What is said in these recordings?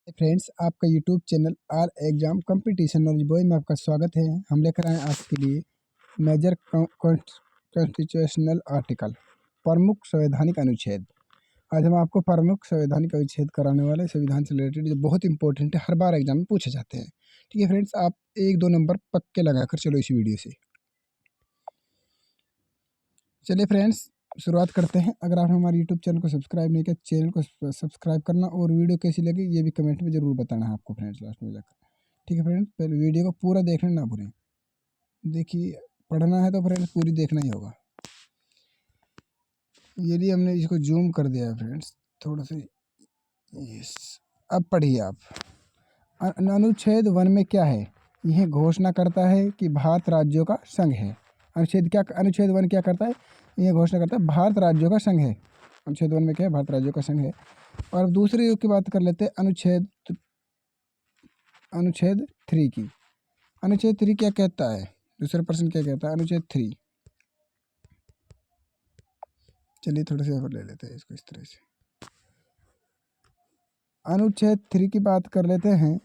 Friends, आपका YouTube channel are exam competition knowledge boy में आपका स्वागत है। हम लेकर आए आपके लिए मेजर कॉन्स्टिट्यूशनल आर्टिकल प्रमुख संवैधानिक अनुच्छेद। आज हम आपको प्रमुख संवैधानिक अनुच्छेद कराने वाले संविधान से रिलेटेड जो बहुत इंपॉर्टेंट है, हर बार एग्जाम में पूछे जाते हैं। ठीक है फ्रेंड्स, आप 1-2 नंबर पक्के लगाकर चलो इस वीडियो से। चलिए फ्रेंड्स, शुरुआत करते हैं। अगर आपने हमारे यूट्यूब चैनल को सब्सक्राइब नहीं किया, चैनल को सब्सक्राइब करना और वीडियो कैसी लगी ये भी कमेंट में ज़रूर बताना है आपको फ्रेंड्स लास्ट में जाकर। ठीक है फ्रेंड्स, पहले वीडियो को पूरा देखना ना भूलें। देखिए, पढ़ना है तो फ्रेंड्स पूरी देखना ही होगा। यदि हमने इसको जूम कर दिया है फ्रेंड्स थोड़ा सा, यस, अब पढ़िए आप। अनुच्छेद 1 में क्या है? यह घोषणा करता है कि भारत राज्यों का संघ है। अनुच्छेद 1 क्या करता है? यह घोषणा करता है भारत राज्यों का संघ है। अनुच्छेद 1 में क्या है? भारत राज्यों का संघ है। और अब दूसरी की बात कर लेते हैं, अनुच्छेद 3 की। अनुच्छेद 3 क्या कहता है? दूसरा प्रश्न क्या कहता है? अनुच्छेद 3, चलिए थोड़ा सा ले लेते हैं इसको इस तरह से। अनुच्छेद 3 की बात कर लेते हैं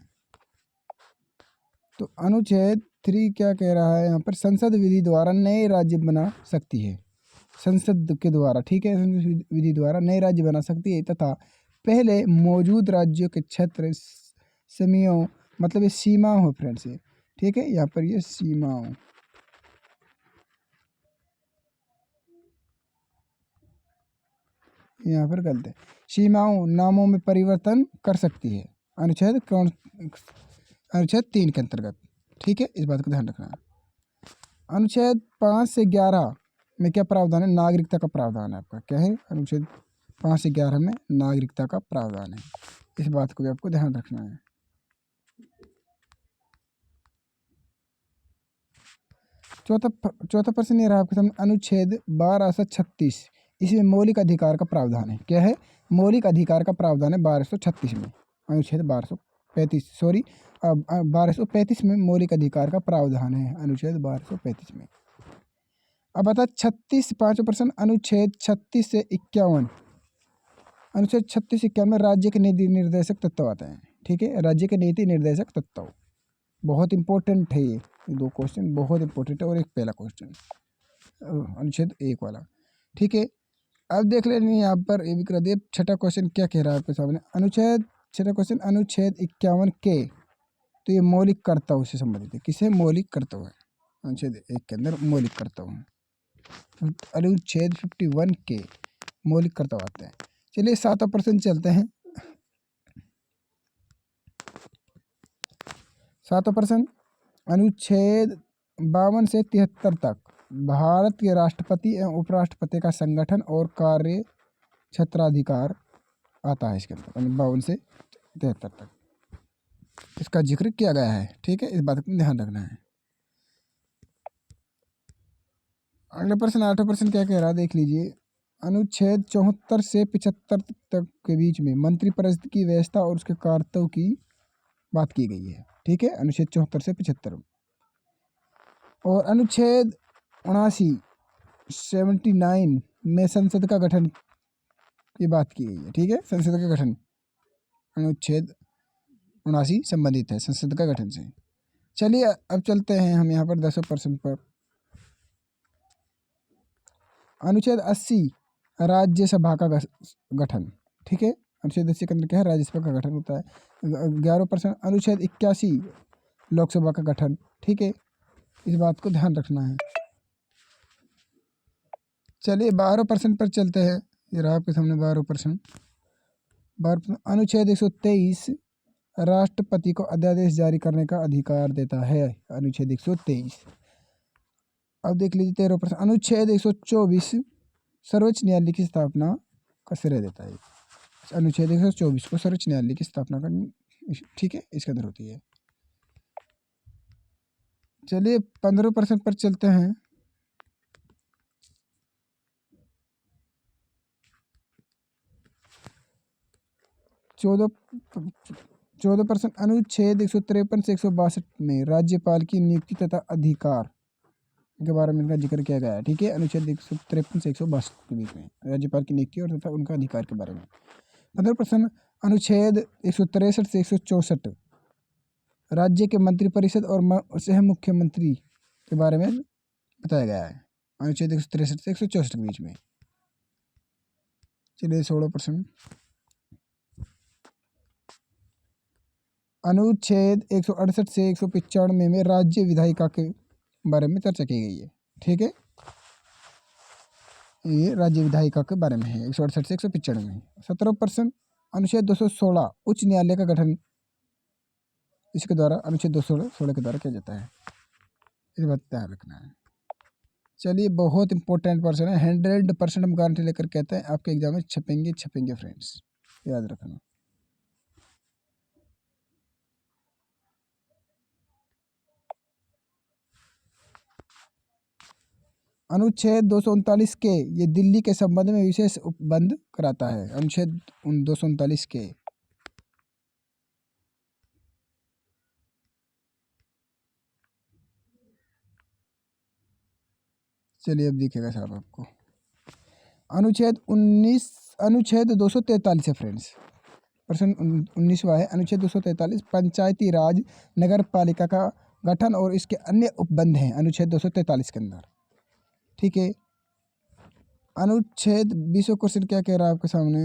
तो अनुच्छेद 3 क्या कह रहा है यहाँ पर? संसद विधि द्वारा नए राज्य बना सकती है। संसद के द्वारा, ठीक है, संसद विधि द्वारा नए राज्य बना सकती है तथा पहले मौजूद राज्यों के क्षेत्र सीमाओं, मतलब ये सीमा हो फ्रेंड्स, ये ठीक है, यहाँ पर ये सीमाओं, यहाँ पर गलत है, सीमाओं नामों में परिवर्तन कर सकती है। अनुच्छेद 3 के अंतर्गत, ठीक है, इस बात का ध्यान रखना है। अनुच्छेद 5 से 11 में क्या प्रावधान है? नागरिकता का प्रावधान है आपका। क्या है? अनुच्छेद 5 से 11 में नागरिकता का प्रावधान है। इस बात को भी आपको ध्यान रखना है। चौथा प्रश्न ये रहा आपके सामने, अनुच्छेद 1236, इसमें मौलिक अधिकार का प्रावधान है। क्या है? मौलिक अधिकार का प्रावधान है 1236 में। अनुच्छेद 1235 में मौलिक अधिकार का प्रावधान है, अनुच्छेद 1235 में। अब बता पाँचवा प्रश्न, अनुच्छेद 36 से 51। अनुच्छेद 36 से 51 में राज्य के नीति निर्देशक तत्व आते हैं। ठीक है, राज्य के नीति निर्देशक तत्व बहुत इंपॉर्टेंट है। ये 2 क्वेश्चन बहुत इंपॉर्टेंट है और एक पहला क्वेश्चन अनुच्छेद 1 वाला। ठीक है, अब देख लेंगे यहाँ पर ये भी कर दिए। छठा क्वेश्चन क्या कह रहा है आपके सामने? छठा क्वेश्चन, अनुच्छेद 51 के, तो ये मौलिक कर्तव्य से संबंधित है। किसे? मौलिक कर्तव्य है। अनुच्छेद 1 के अंदर मौलिक कर्तव्य है। अनुच्छेद 51 के मौलिक कर्तव्य आते हैं। चलिए 7वां प्रश्न चलते हैं। 7वां प्रश्न, अनुच्छेद 52 से 73 तक भारत के राष्ट्रपति एवं उपराष्ट्रपति का संगठन और कार्य क्षेत्राधिकार आता है इसके अंदर। 52 से 73 तक इसका जिक्र किया गया है। ठीक है, इस बात को ध्यान रखना है। अगला प्रश्न 8वां प्रश्न क्या कह रहा है? देख लीजिए। अनुच्छेद 74 से 75 तक के बीच में मंत्रिपरिषद की व्यवस्था और उसके कार्यों की बात की गई है। ठीक है, अनुच्छेद 74 से 75। और अनुच्छेद 79 में संसद का गठन की बात की गई है। ठीक है, संसद का गठन, अनुच्छेद 79 संबंधित है संसद का गठन से। चलिए अब चलते हैं हम यहाँ पर 10वें प्रश्न पर। अनुच्छेद 80 राज्यसभा का गठन। ठीक है, अनुच्छेद 80 के अंदर क्या है? राज्यसभा का गठन होता है। 11वां प्रश्न, अनुच्छेद 81 लोकसभा का गठन। ठीक है, इस बात को ध्यान रखना है। चलिए 12वें प्रश्न पर चलते हैं। ये रहा आपके सामने 12वां प्रश्न। अनुच्छेद 123 राष्ट्रपति को अध्यादेश जारी करने का अधिकार देता है, अनुच्छेद 123। अब देख लीजिए 13वां प्रश्न, अनुच्छेद 124 सर्वोच्च न्यायालय की स्थापना का श्रेय देता है। अनुच्छेद 124 को सर्वोच्च न्यायालय की स्थापना करनी, ठीक है, इसके अंदर होती है। चलिए 15वें प्रश्न पर चलते हैं। चौदह प्रश्न, अनुच्छेद 153 से 162 में राज्यपाल की नियुक्ति तथा अधिकार के बारे में इनका जिक्र किया गया है। ठीक है, अनुच्छेद 153 से 162 के बीच में राज्यपाल की नियुक्ति और तथा उनका अधिकार के बारे में। 15वां प्रश्न, अनुच्छेद 163 से 164 राज्य के मंत्रिपरिषद और सह मुख्यमंत्री के बारे में बताया गया है। अनुच्छेद 163 से 164 के बीच में। चलिए 16%। अनुच्छेद 168 से 195 में राज्य विधायिका के बारे में चर्चा की गई है। ठीक है, ये राज्य विधायिका के बारे में है 168 से 195 में। 17%। अनुच्छेद 216 उच्च न्यायालय का गठन इसके द्वारा अनुच्छेद 216 के द्वारा किया जाता है। इस बात ध्यान रखना है। चलिए बहुत इंपॉर्टेंट पर्सन है, 100% हम गारंटी लेकर कहते हैं आपके एग्जाम में छपेंगे फ्रेंड्स, याद रखना। अनुच्छेद 239 के ये दिल्ली के संबंध में विशेष उपबंध कराता है। अनुच्छेद 239 के चलिए अब दिखेगा साहब आपको। अनुच्छेद 243 है फ्रेंड्स, प्रश्न 19वां है। अनुच्छेद 243 पंचायती राज नगर पालिका का गठन और इसके अन्य उपबंध हैं अनुच्छेद 243 के अंदर। ठीक है, अनुच्छेद 20 क्वेश्चन क्या कह रहा है आपके सामने।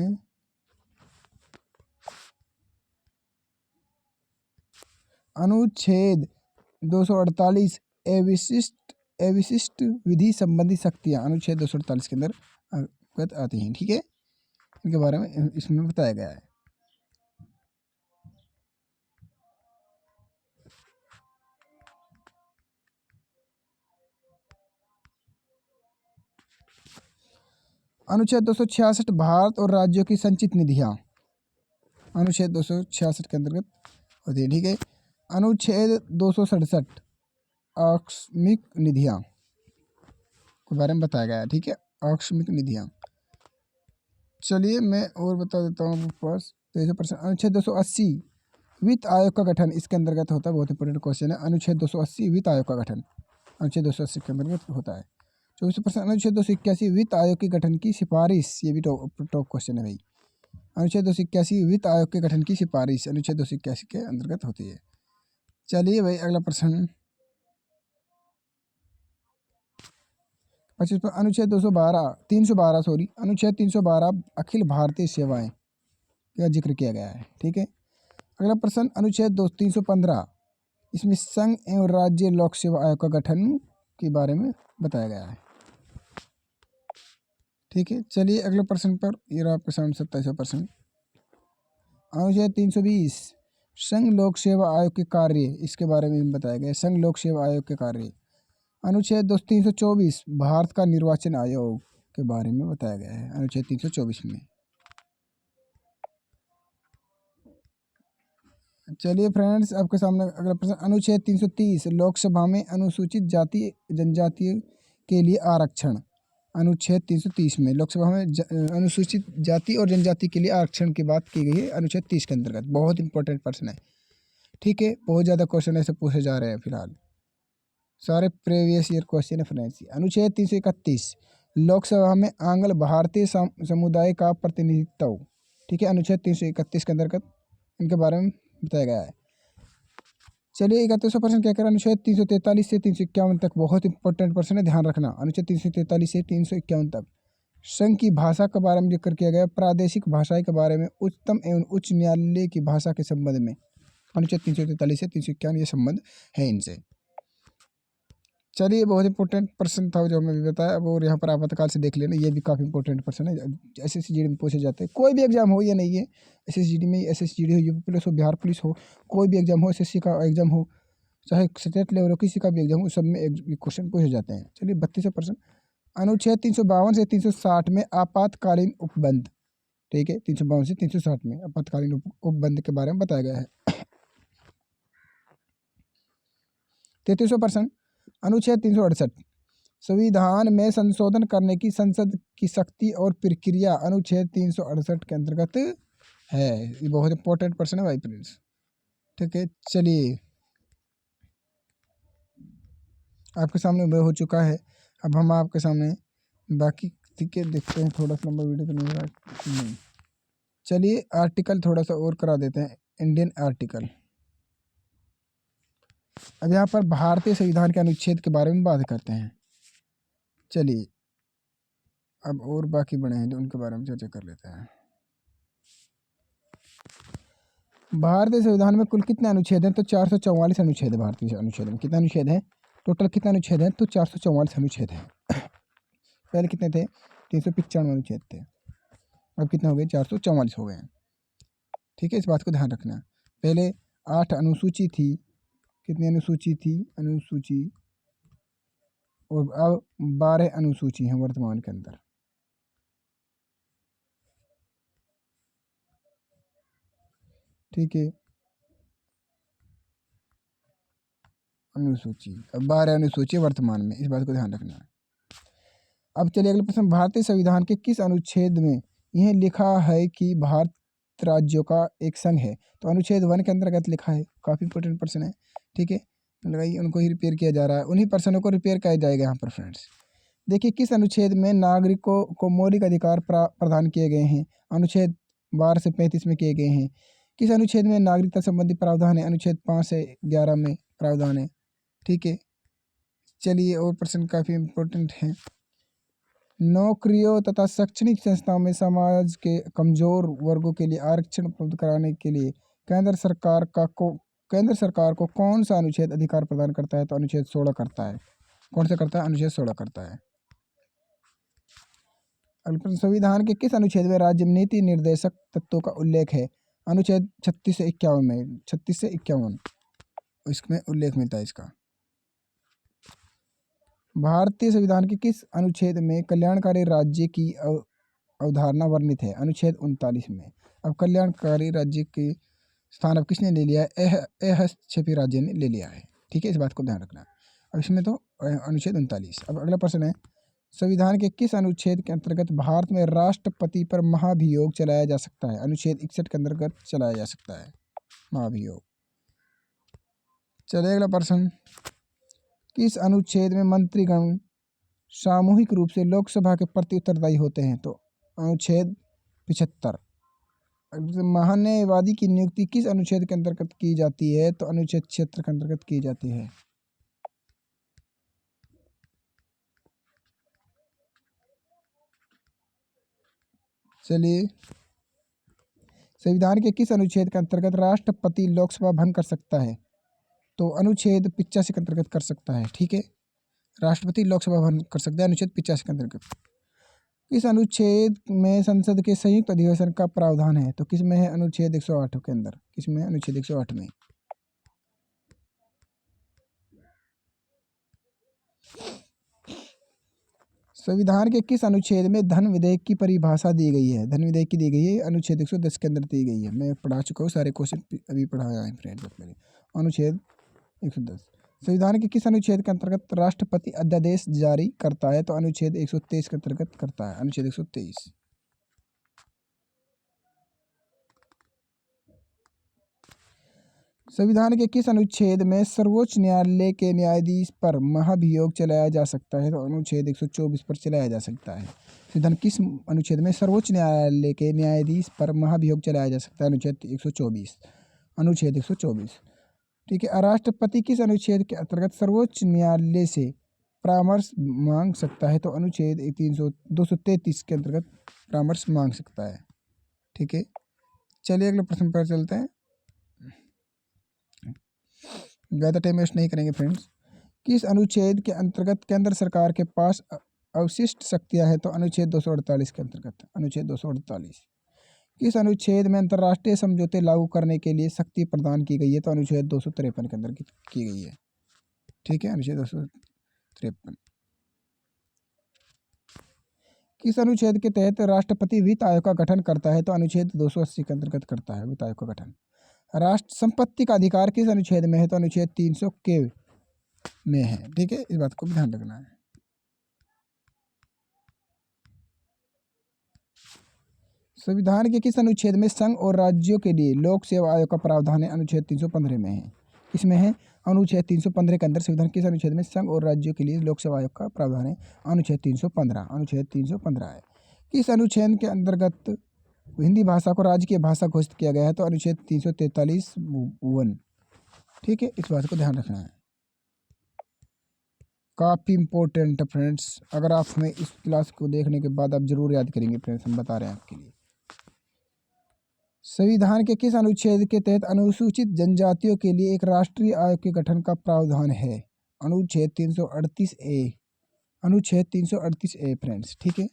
अनुच्छेद 248 अविशिष्ट विधि संबंधी शक्तियाँ अनुच्छेद 248 के अंदर अवगत आती हैं। ठीक है, इनके बारे में इसमें बताया गया है। अनुच्छेद 266 भारत और राज्यों की संचित निधियाँ अनुच्छेद 266 के अंतर्गत होती है। ठीक है, अनुच्छेद 267 आकस्मिक निधियाँ के बारे में बताया गया है। ठीक है, आकस्मिक निधियाँ। चलिए मैं और बता देता हूँ आपके पास 23%। अनुच्छेद 280 वित्त आयोग का गठन इसके अंतर्गत होता है। बहुत इंपॉर्टेंट क्वेश्चन है। अनुच्छेद 280 वित्त आयोग का गठन अनुच्छेद 280 के अंतर्गत होता है। 24%। अनुच्छेद 281 वित्त आयोग के गठन की सिफारिश, ये भी टॉप क्वेश्चन है भाई। अनुच्छेद 281 वित्त आयोग के गठन की सिफारिश अनुच्छेद 281 के अंतर्गत होती है। चलिए भाई अगला प्रश्न 25। अनुच्छेद 312 अनुच्छेद 312 अखिल भारतीय सेवाएं का जिक्र किया गया है। ठीक है, अगला प्रश्न अनुच्छेद 315 इसमें संघ एवं राज्य लोक सेवा आयोग का गठन के बारे में बताया गया है। ठीक है, चलिए अगले प्रश्न पर, ये रहा आपके सामने 27वां प्रश्न। अनुच्छेद 320 संघ लोक सेवा आयोग के कार्य इसके बारे में बताया गया है। संघ लोक सेवा आयोग के कार्य। अनुच्छेद 324 भारत का निर्वाचन आयोग के बारे में बताया गया है अनुच्छेद 324 में। चलिए फ्रेंड्स आपके सामने अगला प्रश्न अनुच्छेद 330 लोकसभा में अनुसूचित जाति जनजाति के लिए आरक्षण। अनुच्छेद 330 में लोकसभा में अनुसूचित जाति और जनजाति के लिए आरक्षण की बात की गई है अनुच्छेद 30 के अंतर्गत। बहुत इंपॉर्टेंट प्रश्न है। ठीक है, बहुत ज़्यादा क्वेश्चन ऐसे पूछे जा रहे हैं फिलहाल, सारे प्रीवियस ईयर क्वेश्चन है फ्रेंड्स। अनुच्छेद 331 लोकसभा में आंग्ल भारतीय समुदाय का प्रतिनिधित्व। ठीक है, अनुच्छेद 331 के अंतर्गत इनके बारे में बताया गया है। चलिए 31% क्या करें। अनुच्छेद 343 से 351 तक बहुत इंपॉर्टेंट प्रश्न है, ध्यान रखना। अनुच्छेद 343 से 351 तक संघ की भाषा के बारे में जिक्र किया गया। प्रादेशिक भाषाएं के बारे में उच्चतम एवं उच्च न्यायालय की भाषा के संबंध में अनुच्छेद 343 से 351 ये संबंध है इनसे। चलिए बहुत इंपॉर्टेंट प्रश्न था जो मैं भी बताया। अब और यहाँ पर आपातकाल से देख लेना, ये भी काफ़ी इंपॉर्टेंट प्रश्न है, SSGD में पूछे जाते हैं। कोई भी एग्जाम हो या नहीं है, SSGD में SSGD हो, यूपी पुलिस हो, बिहार पुलिस हो, कोई भी एग्जाम हो, SSC का एग्जाम हो, चाहे स्टेट लेवल हो, किसी का भी एग्जाम हो, सब में क्वेश्चन पूछे जाते हैं। चलिए 32% अनुच्छेद 352 से 360 में आपातकालीन उपबंध। ठीक है, 352 से 360 में आपातकालीन उपबंध के बारे में बताया गया है। 33% अनुच्छेद 368 संविधान में संशोधन करने की संसद की शक्ति और प्रक्रिया अनुच्छेद 368 के अंतर्गत है। ये बहुत इंपॉर्टेंट प्रश्न है भाई फ्रेंड्स। ठीक है, चलिए आपके सामने वह हो चुका है। अब हम आपके सामने बाकी ठीक है देखते हैं। थोड़ा सा लंबा वीडियो तो नहीं रहा नहीं। चलिए आर्टिकल थोड़ा सा और करा देते हैं, इंडियन आर्टिकल। अब यहाँ पर भारतीय संविधान के अनुच्छेद के बारे में बात करते हैं। चलिए अब और बाकी बने हैं जो उनके बारे में चर्चा कर लेते हैं। भारतीय संविधान में कुल कितने अनुच्छेद हैं? तो 444 अनुच्छेद है। भारतीय अनुच्छेद में कितने अनुच्छेद हैं? टोटल कितने अनुच्छेद हैं? तो 444 अनुच्छेद हैं। पहले कितने थे? 395 अनुच्छेद थे, अब कितने हो गए? 444 हो गए हैं। ठीक है, इस बात को ध्यान रखना। पहले 8 अनुसूची थी, कितनी अनुसूची थी? अनुसूची, और अब 12 अनुसूची हैं वर्तमान के अंदर। ठीक है, अनुसूची, अब 12 अनुसूची वर्तमान में, इस बात को ध्यान रखना है। अब चलिए अगले प्रश्न, भारतीय संविधान के किस अनुच्छेद में यह लिखा है कि भारत राज्यों का एक संघ है? तो अनुच्छेद 1 के अंतर्गत लिखा है। काफ़ी इंपॉर्टेंट प्रश्न है। ठीक है, लगाइए, उनको ही रिपेयर किया जा रहा है, उन्हीं प्रश्नों को रिपेयर किया जाएगा यहाँ पर फ्रेंड्स। देखिए, किस अनुच्छेद में नागरिकों को मौलिक अधिकार प्रदान किए गए हैं? अनुच्छेद 12 से 35 में किए गए हैं। किस अनुच्छेद में नागरिकता संबंधी प्रावधान है? अनुच्छेद 5 से 11 में प्रावधान है। ठीक है, चलिए और प्रश्न काफ़ी इम्पोर्टेंट हैं। नौकरियों तथा शैक्षणिक संस्थाओं में समाज के कमजोर वर्गों के लिए आरक्षण उपलब्ध कराने के लिए केंद्र सरकार को कौन सा अनुच्छेद अधिकार प्रदान करता है? तो अनुच्छेद 16 करता है। कौन सा करता है? अनुच्छेद 16 करता है। संविधान के किस अनुच्छेद में राज्य नीति निर्देशक तत्वों का उल्लेख है? अनुच्छेद 36 से 51 में, 36 से 51 इसमें उल्लेख मिलता है इसका। भारतीय संविधान के किस अनुच्छेद में कल्याणकारी राज्य की अवधारणा वर्णित है? अनुच्छेद 39 में। अब कल्याणकारी राज्य के स्थान अब किसने ले लिया है? हस्तक्षेपी राज्य ने ले लिया है। ठीक है, इस बात को ध्यान रखना। अब इसमें तो अनुच्छेद 39। अब अगला प्रश्न है, संविधान के किस अनुच्छेद के अंतर्गत भारत में राष्ट्रपति पर महाभियोग चलाया जा सकता है? अनुच्छेद 61 के अंतर्गत चलाया जा सकता है महाभियोग। चलिए अगला प्रश्न, किस अनुच्छेद में मंत्रीगण सामूहिक रूप से लोकसभा के प्रति उत्तरदायी होते हैं? तो अनुच्छेद 75। महान्यायवादी की नियुक्ति किस अनुच्छेद के अंतर्गत की जाती है? तो अनुच्छेद 76 के अंतर्गत की जाती है। चलिए, संविधान के किस अनुच्छेद के अंतर्गत राष्ट्रपति लोकसभा भंग कर सकता है? तो अनुच्छेद 85 के अंतर्गत कर सकता है। ठीक है, राष्ट्रपति लोकसभा भंग कर सकता है अनुच्छेद 85 के अंतर्गत। किस अनुच्छेद में संसद के संयुक्त अधिवेशन का प्रावधान है? तो किस में है? अनुच्छेद 108 के अंदर। किस में? अनुच्छेद 108 में। संविधान के किस अनुच्छेद में धन विधेयक की परिभाषा दी गई है? धन विधेयक की दी गई है अनुच्छेद 110 के अंदर दी गई है। मैं पढ़ा चुका हूँ, सारे क्वेश्चन अभी पढ़ाया है फ्रेंड्स अपने। अनुच्छेद 110। संविधान के किस अनुच्छेद के अंतर्गत राष्ट्रपति अध्यादेश जारी करता है? तो अनुच्छेद 123 के अंतर्गत करता है। अनुच्छेद 123। संविधान के किस अनुच्छेद में सर्वोच्च न्यायालय के न्यायाधीश पर महाभियोग चलाया जा सकता है? तो अनुच्छेद 124 पर चलाया जा सकता है। संविधान किस अनुच्छेद में सर्वोच्च न्यायालय के न्यायाधीश पर महाभियोग चलाया जा सकता है? अनुच्छेद 124। अनुच्छेद 124। ठीक है, राष्ट्रपति किस अनुच्छेद के अंतर्गत सर्वोच्च न्यायालय से परामर्श मांग सकता है? तो अनुच्छेद 233 के अंतर्गत परामर्श मांग सकता है। ठीक है, चलिए अगले प्रश्न पर चलते हैं, ज़्यादा टाइम वेस्ट नहीं करेंगे फ्रेंड्स। किस अनुच्छेद के अंतर्गत केंद्र सरकार के पास अवशिष्ट शक्तियाँ हैं? तो अनुच्छेद 248 के अंतर्गत। अनुच्छेद 248। किस अनुच्छेद में अंतर्राष्ट्रीय समझौते लागू करने के लिए शक्ति प्रदान की गई है? तो अनुच्छेद 253 के अंदर की गई है। ठीक है, अनुच्छेद 253। किस अनुच्छेद के तहत राष्ट्रपति वित्त आयोग का गठन करता है? तो अनुच्छेद 280 के अंतर्गत करता है वित्त आयोग का गठन। राष्ट्र संपत्ति का अधिकार किस अनुच्छेद में है? तो अनुच्छेद 300 के में है। ठीक है, इस बात को भी ध्यान रखना है। संविधान के किस अनुच्छेद में संघ और राज्यों के लिए लोक सेवा आयोग का प्रावधान है? अनुच्छेद 315 में है। किसमें है? अनुच्छेद 315 के अंदर संविधान किस अनुच्छेद में संघ और राज्यों के लिए लोक सेवा आयोग का प्रावधान है? अनुच्छेद 315। अनुच्छेद 315 है। किस अनुच्छेद के अंतर्गत हिंदी भाषा को राज्य की भाषा घोषित किया गया है तो अनुच्छेद 343(1). ठीक है, इस बात को ध्यान रखना है, काफ़ी इंपॉर्टेंट है फ्रेंड्स। अगर आप हमें इस क्लास को देखने के बाद आप जरूर याद करेंगे फ्रेंड्स, हम बता रहे हैं आपके लिए। संविधान के किस अनुच्छेद के तहत अनुसूचित जनजातियों के लिए एक राष्ट्रीय आयोग के गठन का प्रावधान है? अनुच्छेद 338(a). अनुच्छेद 338(a) फ्रेंड्स। ठीक है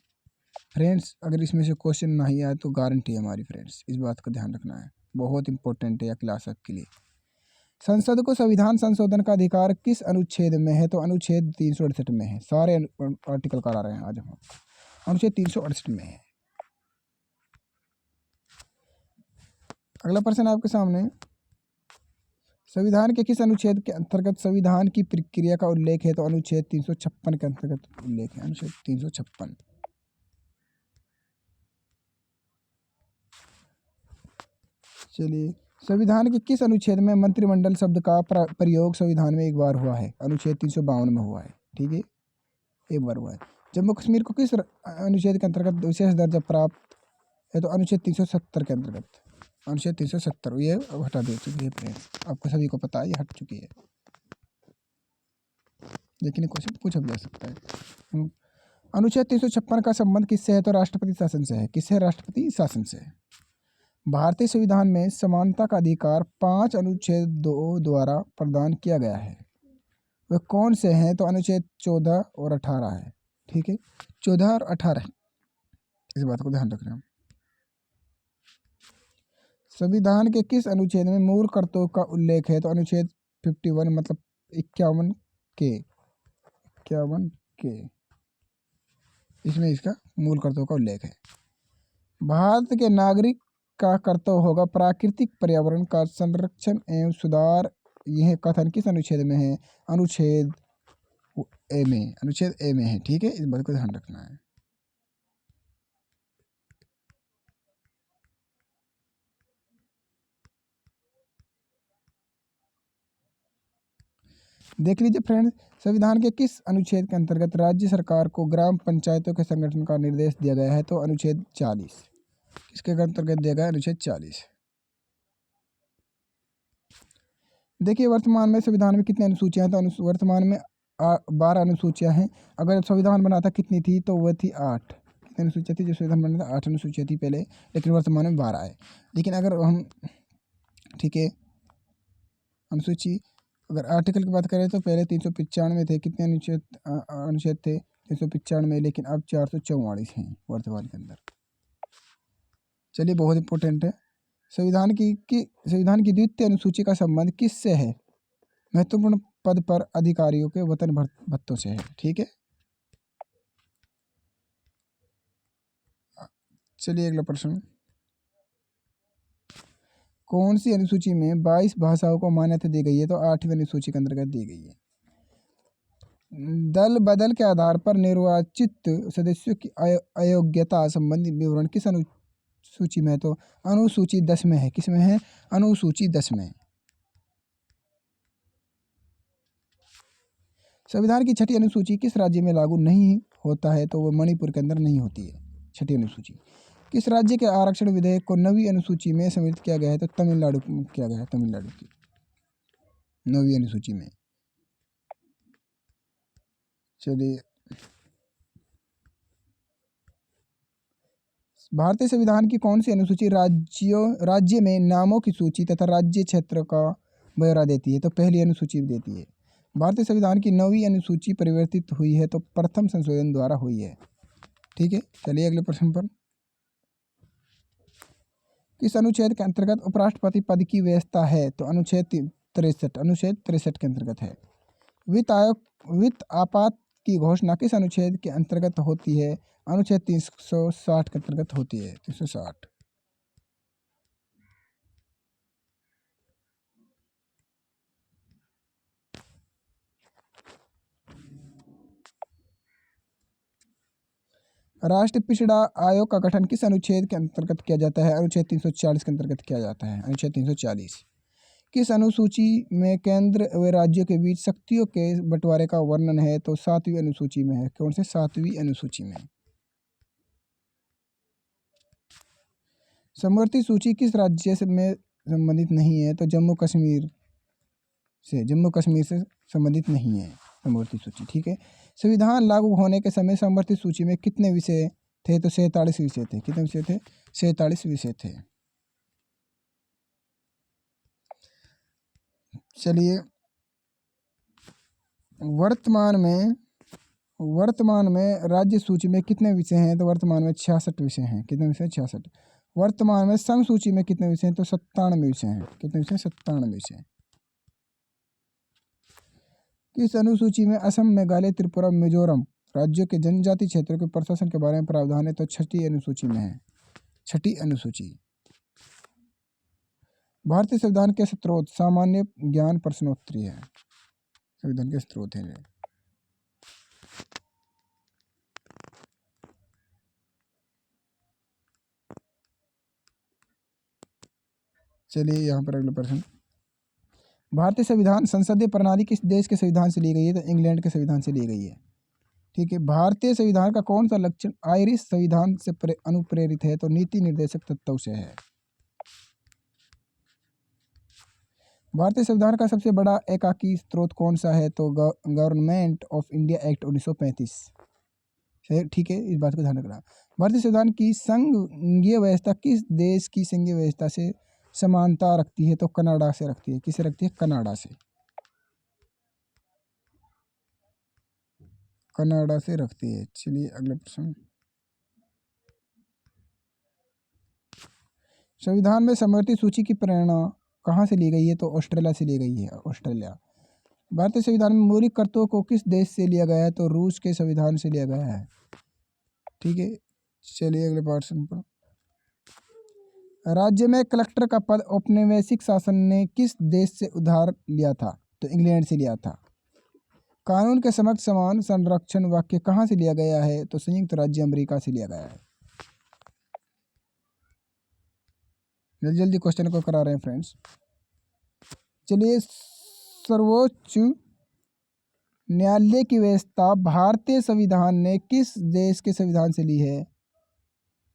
फ्रेंड्स, अगर इसमें से क्वेश्चन नहीं आए तो गारंटी है हमारी फ्रेंड्स, इस बात का ध्यान रखना है, बहुत इंपॉर्टेंट है यह क्लास आपके लिए। संसद को संविधान संशोधन का अधिकार किस अनुच्छेद में है? तो अनुच्छेद 368 में है। सारे आर्टिकल करा रहे हैं आज हम, अनुच्छेद 368 में है। अगला प्रश्न आपके सामने, संविधान के किस अनुच्छेद के अंतर्गत संविधान की प्रक्रिया का उल्लेख है? तो अनुच्छेद 356 के अंतर्गत उल्लेख है, अनुच्छेद 356। चलिए, संविधान के किस अनुच्छेद में मंत्रिमंडल शब्द का प्रयोग संविधान में एक बार हुआ है? अनुच्छेद 352 में हुआ है। ठीक है, एक बार हुआ है। जम्मू कश्मीर को किस अनुच्छेद के अंतर्गत विशेष दर्जा प्राप्त है? तो अनुच्छेद 370 के अंतर्गत, अनुच्छेद 370। ये अब हटा दे चुकी है फ्रेंड्स, आपको सभी को पता है ये हट चुकी है, लेकिन क्वेश्चन पूछा भी जा सकता है। अनुच्छेद 356 का संबंध किससे है? तो राष्ट्रपति शासन से है। किससे? राष्ट्रपति शासन से। भारतीय संविधान में समानता का अधिकार 5 अनुच्छेद 2 द्वारा प्रदान किया गया है, वे कौन से हैं? तो अनुच्छेद 14 और 18 है। ठीक है, 14 और 18, इस बात को ध्यान रखना। संविधान के किस अनुच्छेद में मूल कर्तव्यों का उल्लेख है? तो अनुच्छेद 51 मतलब 51 के, इसमें इसका मूल कर्तव्यों का उल्लेख है। भारत के नागरिक का कर्तव्य होगा प्राकृतिक पर्यावरण का संरक्षण एवं सुधार, यह कथन किस अनुच्छेद में है? अनुच्छेद ए में, अनुच्छेद ए में है। ठीक है, इस बात को ध्यान रखना है। देख लीजिए फ्रेंड्स, संविधान के किस अनुच्छेद के अंतर्गत राज्य सरकार को ग्राम पंचायतों के संगठन का निर्देश दिया गया है? तो अनुच्छेद 40। किसके अंतर्गत दिया गया? अनुच्छेद 40। देखिए, वर्तमान में संविधान में कितनी अनुसूचियां हैं? तो वर्तमान में 12 अनुसूचियां हैं। अगर संविधान बना था कितनी थी? तो वह थी 8। कितनी अनुसूचियां थी जब संविधान बना था? 8 अनुसूचियां थी पहले, लेकिन वर्तमान में 12 है। लेकिन अगर हम, ठीक है, अनुसूची अगर आर्टिकल की बात करें तो पहले 395 थे। कितने अनुच्छेद थे? 395, लेकिन अब 444 हैं वर्तमान के अंदर। चलिए, बहुत इंपॉर्टेंट है। संविधान की द्वितीय अनुसूची का संबंध किससे है? महत्वपूर्ण पद पर अधिकारियों के वेतन भत्तों से है। ठीक है, चलिए अगला प्रश्न, कौन सी अनुसूची में 22 भाषाओं को मान्यता दी गई है? तो 8वीं अनुसूची के अंतर्गत दी गई है। दल बदल के आधार पर निर्वाचित सदस्यों की अयोग्यता संबंधी विवरण किस अनुसूची में है? तो अनुसूची 10 में है। किस में है? अनुसूची 10 में। संविधान की छठी अनुसूची किस राज्य में लागू नहीं होता है? तो वो मणिपुर के अंदर नहीं होती है छठी अनुसूची। किस राज्य के आरक्षण विधेयक को 9वीं अनुसूची में सम्मिलित किया गया है? तो तमिलनाडु में किया गया है, तमिलनाडु की 9वीं अनुसूची में। चलिए, भारतीय संविधान की कौन सी अनुसूची राज्य में नामों की सूची तथा राज्य क्षेत्र का ब्यौरा देती है? तो पहली अनुसूची देती है। भारतीय संविधान की 9वीं अनुसूची परिवर्तित हुई है तो प्रथम संशोधन द्वारा हुई है। ठीक है, चलिए अगले प्रश्न पर, किस अनुच्छेद के अंतर्गत उपराष्ट्रपति पद की व्यवस्था है? तो अनुच्छेद 63, अनुच्छेद 63 के अंतर्गत है। वित्त आपात की घोषणा किस अनुच्छेद के अंतर्गत होती है? अनुच्छेद 360 के अंतर्गत होती है, 360। राष्ट्रीय पिछड़ा आयोग का गठन किस अनुच्छेद के अंतर्गत किया जाता है? अनुच्छेद 340 के अंतर्गत किया जाता है, अनुच्छेद 340। किस अनुसूची में केंद्र व राज्यों के बीच शक्तियों के बंटवारे का वर्णन है? तो 7वीं अनुसूची में है। कौन से? 7वीं अनुसूची में। समवर्ती सूची किस राज्य से में संबंधित नहीं है? तो जम्मू कश्मीर से संबंधित नहीं है समवर्ती सूची। ठीक है। संविधान लागू होने के समय समवर्ती सूची में कितने विषय थे? तो 47 विषय थे। कितने विषय थे? 47 विषय थे। चलिए, वर्तमान में राज्य सूची में कितने विषय हैं? तो वर्तमान में 66 विषय हैं। कितने विषय? 66। वर्तमान में संघ सूची में कितने विषय हैं? तो 97 विषय हैं। कितने विषय? 97 विषय। किस अनुसूची में असम, मेघालय, त्रिपुरा, मिजोरम राज्यों के जनजातीय क्षेत्रों के प्रशासन के बारे में प्रावधान है? तो 6ठी अनुसूची में है। 6ठी अनुसूची। भारतीय संविधान के स्रोत सामान्य ज्ञान प्रश्नोत्तरी है। संविधान के स्रोत है। चलिए यहाँ पर अगला प्रश्न। भारतीय संविधान संसदीय प्रणाली किस देश के संविधान से ली गई है? तो इंग्लैंड के संविधान से ली गई है। ठीक है। भारतीय संविधान का कौन सा लक्षण आयरिश संविधान से अनुप्रेरित है? तो नीति निर्देशक तत्वों से है। भारतीय संविधान का सबसे बड़ा एकाकी स्रोत कौन सा है? तो गवर्नमेंट ऑफ इंडिया एक्ट 1935। ठीक है, इस बात को ध्यान रखना। भारतीय संविधान की संघीय व्यवस्था किस देश की संघीय व्यवस्था से समानता रखती है? तो कनाडा से रखती है। किससे रखती है? कनाडा से। कनाडा से रखती है। चलिए अगला प्रश्न। संविधान में समवर्ती सूची की प्रेरणा कहाँ से ली गई है? तो ऑस्ट्रेलिया से ली गई है। ऑस्ट्रेलिया। भारतीय संविधान में मौलिक कर्तव्यों को किस देश से लिया गया है? तो रूस के संविधान से लिया गया है। ठीक है। चलिए अगले प्रश्न पर। राज्य में कलेक्टर का पद औपनिवेशिक शासन ने किस देश से उधार लिया था? तो इंग्लैंड से लिया था। कानून के समक्ष समान संरक्षण वाक्य कहाँ से लिया गया है? तो संयुक्त राज्य अमेरिका से लिया गया है। जल्दी जल्दी क्वेश्चन को करा रहे हैं फ्रेंड्स। चलिए, सर्वोच्च न्यायालय की व्यवस्था भारतीय संविधान ने किस देश के संविधान से ली है?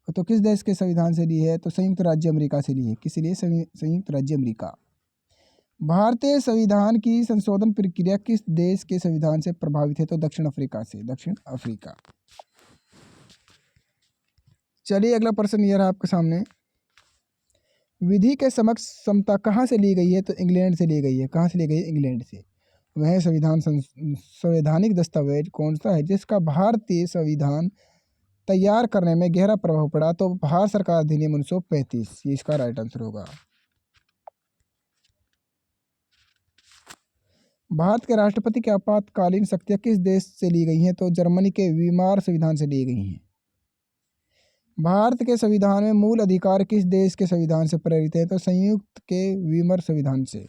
तो किस देश के संविधान से ली है? तो संयुक्त राज्य अमेरिका से ली है। किस लिए? संयुक्त राज्य अमेरिका। भारतीय संविधान की संशोधन प्रक्रिया किस देश के संविधान से प्रभावित है? तो दक्षिण अफ्रीका से। दक्षिण अफ्रीका। चलिए अगला प्रश्न ये रहा आपके सामने। विधि के समक्ष समता कहाँ से ली गई है? तो इंग्लैंड से ली गई है। कहाँ से ली गई है? इंग्लैंड से। वह संवैधानिक दस्तावेज कौन सा है जिसका भारतीय संविधान तैयार करने में गहरा प्रभाव पड़ा? तो भारत सरकार अधिनियम 1935। ये इसका राइट आंसर होगा। भारत के राष्ट्रपति की आपातकालीन शक्तियां किस देश से ली गई हैं? तो जर्मनी के वीमार संविधान से ली गई हैं। भारत के संविधान में मूल अधिकार किस देश के संविधान से प्रेरित है? तो संयुक्त के वीमर संविधान से।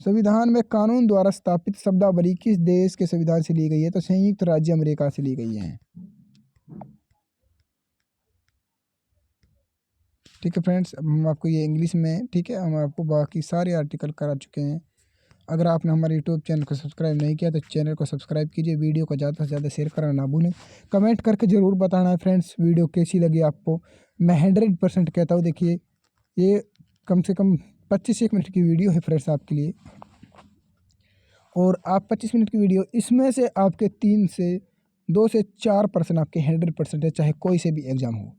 संविधान में कानून द्वारा स्थापित शब्दावली किस देश के संविधान से ली गई है? तो संयुक्त राज्य अमेरिका से ली गई है। ठीक है फ्रेंड्स, अब हम आपको ये इंग्लिश में, ठीक है, हम आपको बाकी सारे आर्टिकल करा चुके हैं। अगर आपने हमारे यूट्यूब चैनल को सब्सक्राइब नहीं किया तो चैनल को सब्सक्राइब कीजिए। वीडियो को ज़्यादा से ज़्यादा शेयर करना ना भूलें। कमेंट करके ज़रूर बताना है फ्रेंड्स वीडियो कैसी लगी आपको। मैं 100% कहता हूँ। देखिए, ये कम से कम 25 मिनट की वीडियो है फ्रेंड्स आपके लिए, और आप 25 मिनट की वीडियो, इसमें से आपके 2 से 4 प्रश्न आपके 100% है, चाहे कोई से भी एग्ज़ाम हो।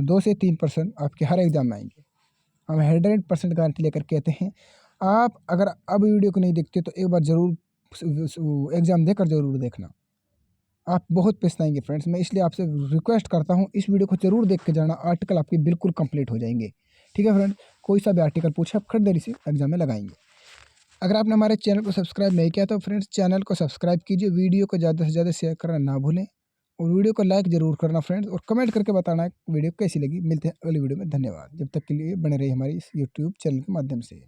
2 से 3 प्रश्न आपके हर एग्ज़ाम में आएंगे। हम 100% गारंटी लेकर कहते हैं। आप अगर अब वीडियो को नहीं देखते तो एक बार ज़रूर एग्ज़ाम देकर ज़रूर देखना। आप बहुत पछताएंगे फ्रेंड्स। मैं इसलिए आपसे रिक्वेस्ट करता हूँ, इस वीडियो को ज़रूर देख के जाना। आर्टिकल आपके बिल्कुल कंप्लीट हो जाएंगे। ठीक है फ्रेंड्स, कोई सा भी आर्टिकल पूछे आप खरीदारी से एग्जाम में लगाएंगे। अगर आपने हमारे चैनल को सब्सक्राइब नहीं किया तो फ्रेंड्स चैनल को सब्सक्राइब कीजिए। वीडियो को ज़्यादा से ज़्यादा शेयर करना ना भूलें, और वीडियो को लाइक ज़रूर करना फ्रेंड्स, और कमेंट करके बताना वीडियो कैसी लगी। मिलते हैं अगली वीडियो में। धन्यवाद। जब तक के लिए बने रहिए हमारी इस यूट्यूब चैनल के माध्यम से।